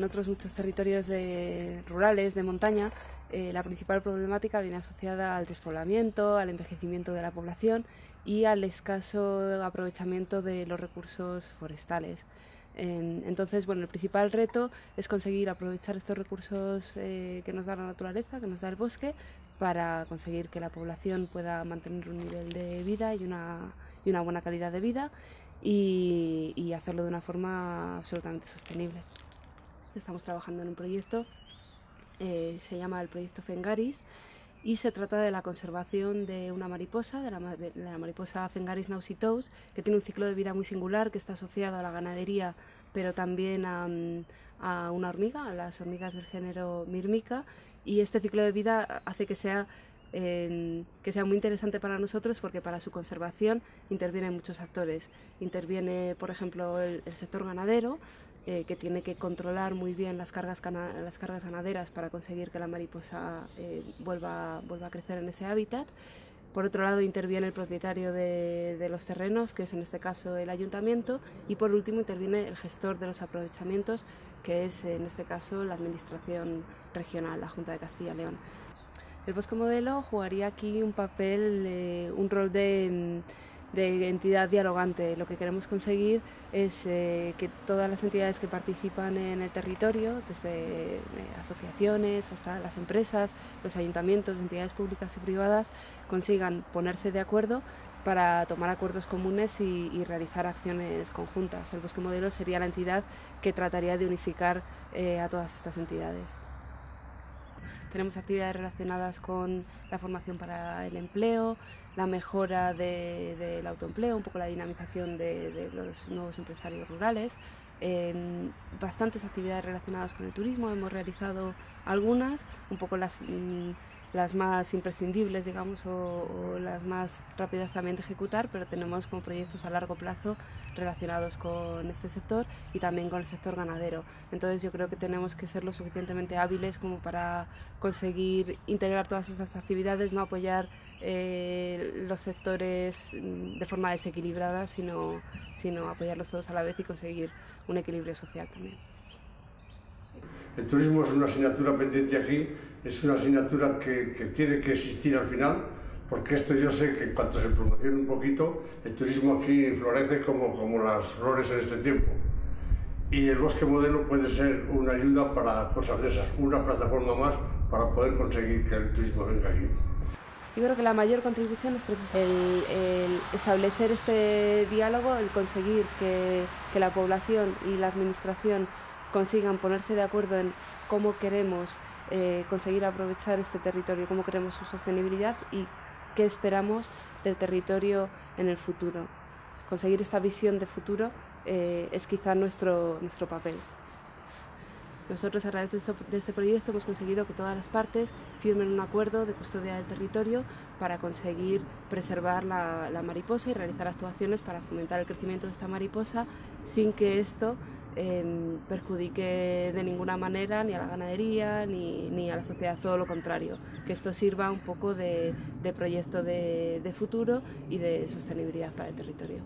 en otros muchos territorios rurales, de montaña, la principal problemática viene asociada al despoblamiento, al envejecimiento de la población y al escaso aprovechamiento de los recursos forestales. Entonces, bueno, el principal reto es conseguir aprovechar estos recursos que nos da la naturaleza, que nos da el bosque, para conseguir que la población pueda mantener un nivel de vida y una buena calidad de vida y hacerlo de una forma absolutamente sostenible. Estamos trabajando en un proyecto, se llama el proyecto Fengaris, y se trata de la conservación de una mariposa, de la mariposa Fengaris nausitous, que tiene un ciclo de vida muy singular, que está asociado a la ganadería, pero también a una hormiga, a las hormigas del género Myrmica, y este ciclo de vida hace que sea muy interesante para nosotros, porque para su conservación intervienen muchos actores. Interviene, por ejemplo, el sector ganadero, que tiene que controlar muy bien las cargas ganaderas para conseguir que la mariposa vuelva a crecer en ese hábitat. Por otro lado, interviene el propietario de los terrenos, que es en este caso el ayuntamiento, y por último interviene el gestor de los aprovechamientos, que es en este caso la administración regional, la Junta de Castilla y León. El bosque modelo jugaría aquí un papel, un rol de entidad dialogante. Lo que queremos conseguir es que todas las entidades que participan en el territorio, desde asociaciones hasta las empresas, los ayuntamientos, entidades públicas y privadas, consigan ponerse de acuerdo para tomar acuerdos comunes y realizar acciones conjuntas. El bosque modelo sería la entidad que trataría de unificar a todas estas entidades. Tenemos actividades relacionadas con la formación para el empleo, la mejora del autoempleo, un poco la dinamización de los nuevos empresarios rurales, bastantes actividades relacionadas con el turismo. Hemos realizado algunas, un poco las más imprescindibles, digamos, o las más rápidas también de ejecutar, pero tenemos como proyectos a largo plazo relacionados con este sector y también con el sector ganadero. Entonces yo creo que tenemos que ser lo suficientemente hábiles como para conseguir integrar todas estas actividades, no apoyar los sectores de forma desequilibrada, sino apoyarlos todos a la vez y conseguir un equilibrio social también. El turismo es una asignatura pendiente aquí, es una asignatura que tiene que existir al final, porque esto yo sé que en cuanto se promocione un poquito, el turismo aquí florece como las flores en este tiempo. Y el bosque modelo puede ser una ayuda para cosas de esas, una plataforma más para poder conseguir que el turismo venga aquí. Yo creo que la mayor contribución es precisamente el establecer este diálogo, el conseguir que la población y la administración consigan ponerse de acuerdo en cómo queremos conseguir aprovechar este territorio, cómo queremos su sostenibilidad y qué esperamos del territorio en el futuro. Conseguir esta visión de futuro es quizá nuestro papel. Nosotros a través de este proyecto hemos conseguido que todas las partes firmen un acuerdo de custodia del territorio para conseguir preservar la mariposa y realizar actuaciones para fomentar el crecimiento de esta mariposa sin que esto perjudique de ninguna manera ni a la ganadería ni a la sociedad, todo lo contrario, que esto sirva un poco de proyecto de futuro y de sostenibilidad para el territorio.